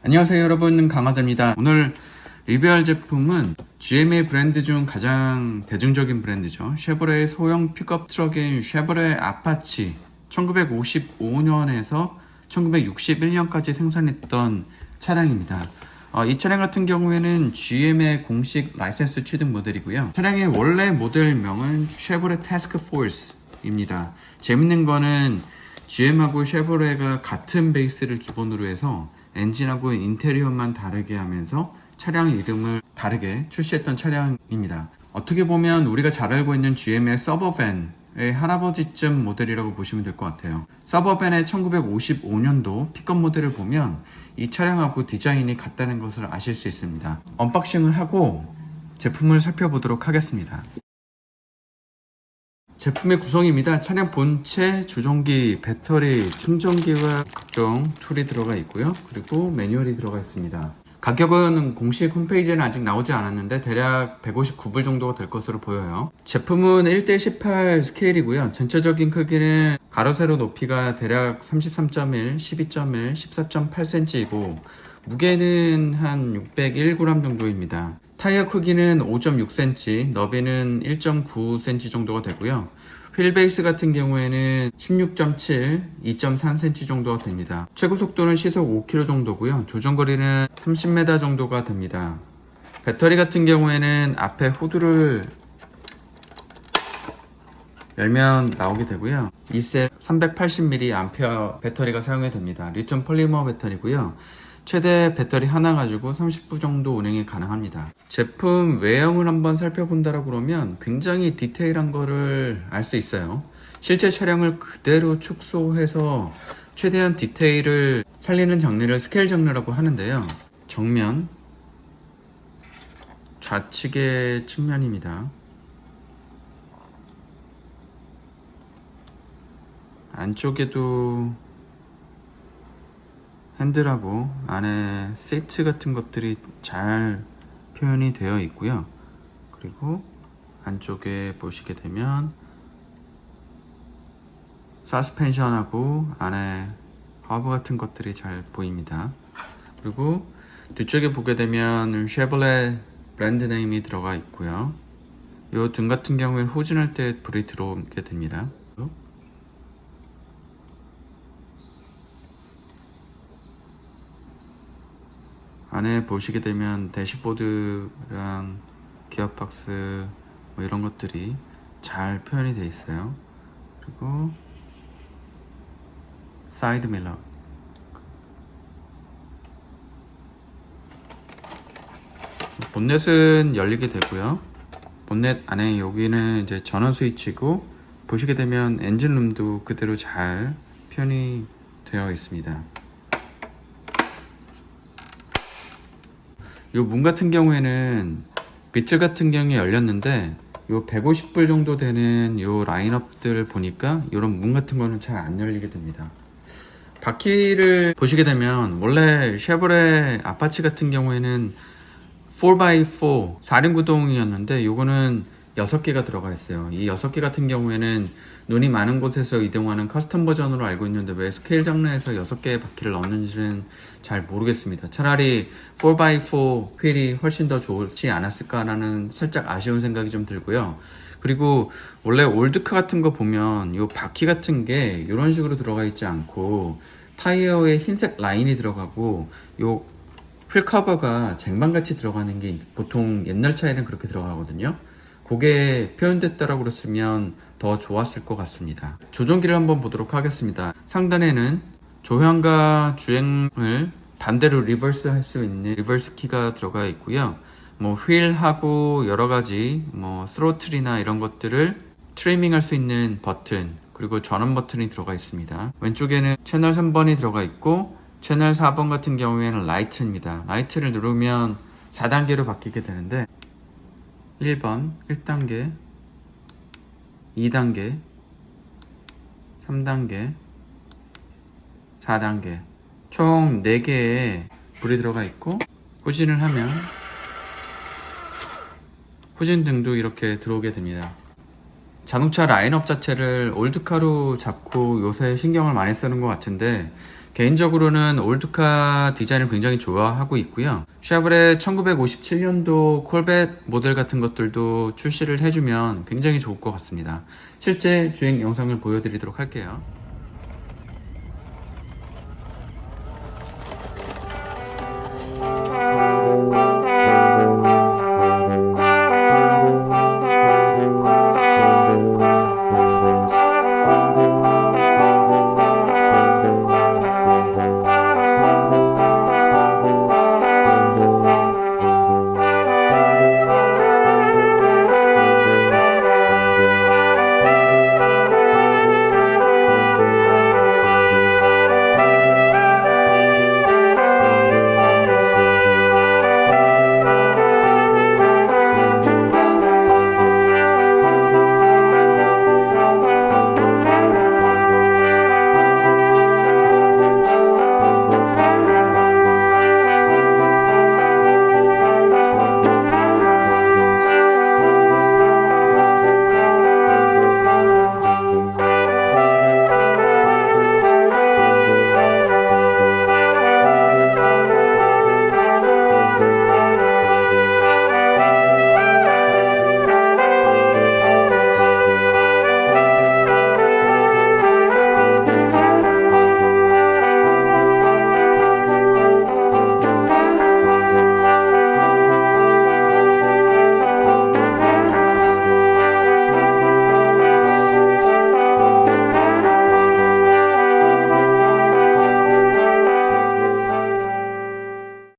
안녕하세요 여러분, 강화자입니다. 오늘 리뷰할 제품은 GM의 브랜드 중 가장 대중적인 브랜드죠. 쉐보레의 소형 픽업 트럭인 쉐보레 아파치 1955년에서 1961년까지 생산했던 차량입니다. 이 차량 같은 경우에는 GM의 공식 라이센스 취득 모델이고요. 차량의 원래 모델명은 쉐보레 태스크 포스입니다. 재밌는 거는 GM하고 쉐보레가 같은 베이스를 기본으로 해서 엔진하고 인테리어만 다르게 하면서 차량 이름을 다르게 출시했던 차량입니다. 어떻게 보면 우리가 잘 알고 있는 GM의 서버밴의 할아버지쯤 모델이라고 보시면 될 것 같아요. 서버밴의 1955년도 픽업 모델을 보면 이 차량하고 디자인이 같다는 것을 아실 수 있습니다. 언박싱을 하고 제품을 살펴보도록 하겠습니다. 제품의 구성입니다. 차량 본체, 조종기, 배터리, 충전기와 각종 툴이 들어가 있고요. 그리고 매뉴얼이 들어가 있습니다. 가격은 공식 홈페이지에는 아직 나오지 않았는데 대략 159불 정도가 될 것으로 보여요. 제품은 1:18 스케일이고요. 전체적인 크기는 가로 세로 높이가 대략 33.1, 12.1, 14.8cm이고 무게는 한 601g 정도입니다. 타이어 크기는 5.6cm, 너비는 1.9cm 정도가 되고요. 휠 베이스 같은 경우에는 16.7, 2.3cm 정도가 됩니다. 최고 속도는 시속 5km 정도고요. 조정거리는 30m 정도가 됩니다. 배터리 같은 경우에는 앞에 후드를 열면 나오게 되고요. 2셀 380mAh 배터리가 사용이 됩니다. 리튬 폴리머 배터리고요. 최대 배터리 하나 가지고 30분 정도 운행이 가능합니다. 제품 외형을 한번 살펴본다라고 그러면 굉장히 디테일한 거를 알 수 있어요. 실제 차량을 그대로 축소해서 최대한 디테일을 살리는 장르를 스케일 장르라고 하는데요. 정면, 좌측의 측면입니다. 안쪽에도 핸들하고 안에 시트 같은 것들이 잘 표현이 되어 있고요. 그리고 안쪽에 보시게 되면 서스펜션하고 안에 허브 같은 것들이 잘 보입니다. 그리고 뒤쪽에 보게 되면 쉐보레 브랜드 네임이 들어가 있고요. 이 등 같은 경우에는 후진할 때 불이 들어오게 됩니다. 안에 보시게 되면 대시보드랑 기어박스 뭐 이런 것들이 잘 표현이 되어 있어요. 그리고 사이드 밀러, 본넷은 열리게 되고요. 본넷 안에 여기는 이제 전원 스위치고 보시게 되면 엔진룸도 그대로 잘 표현이 되어 있습니다. 요 문 같은 경우에는 비틀 같은 경우에 열렸는데 요 150불 정도 되는 요 라인업들 보니까 요런 문 같은 거는 잘 안 열리게 됩니다. 바퀴를 보시게 되면 원래 쉐보레 아파치 같은 경우에는 4x4 4륜구동이었는데 요거는 6개가 들어가 있어요. 이 6개 같은 경우에는 눈이 많은 곳에서 이동하는 커스텀 버전으로 알고 있는데 왜 스케일 장르에서 6개의 바퀴를 넣는지는 잘 모르겠습니다. 차라리 4x4 휠이 훨씬 더 좋지 않았을까라는 살짝 아쉬운 생각이 좀 들고요. 그리고 원래 올드카 같은 거 보면 요 바퀴 같은 게 이런 식으로 들어가 있지 않고 타이어에 흰색 라인이 들어가고 요 휠 커버가 쟁반같이 들어가는 게 보통 옛날 차에는 그렇게 들어가거든요. 그게 표현됐다라고 그랬으면 더 좋았을 것 같습니다. 조종기를 한번 보도록 하겠습니다. 상단에는 조향과 주행을 반대로 리버스 할 수 있는 리버스 키가 들어가 있고요. 뭐 휠하고 여러가지 뭐 스로틀이나 이런 것들을 트리밍 할 수 있는 버튼, 그리고 전원 버튼이 들어가 있습니다. 왼쪽에는 채널 3번이 들어가 있고 채널 4번 같은 경우에는 라이트입니다. 라이트를 누르면 4단계로 바뀌게 되는데 1번 1단계, 2단계, 3단계, 4단계 총 4개의 불이 들어가 있고 후진을 하면 후진등도 이렇게 들어오게 됩니다. 자동차 라인업 자체를 올드카로 잡고 요새 신경을 많이 쓰는 것 같은데 개인적으로는 올드카 디자인을 굉장히 좋아하고 있고요. 쉐보레 1957년도 콜벳 모델 같은 것들도 출시를 해주면 굉장히 좋을 것 같습니다. 실제 주행 영상을 보여드리도록 할게요.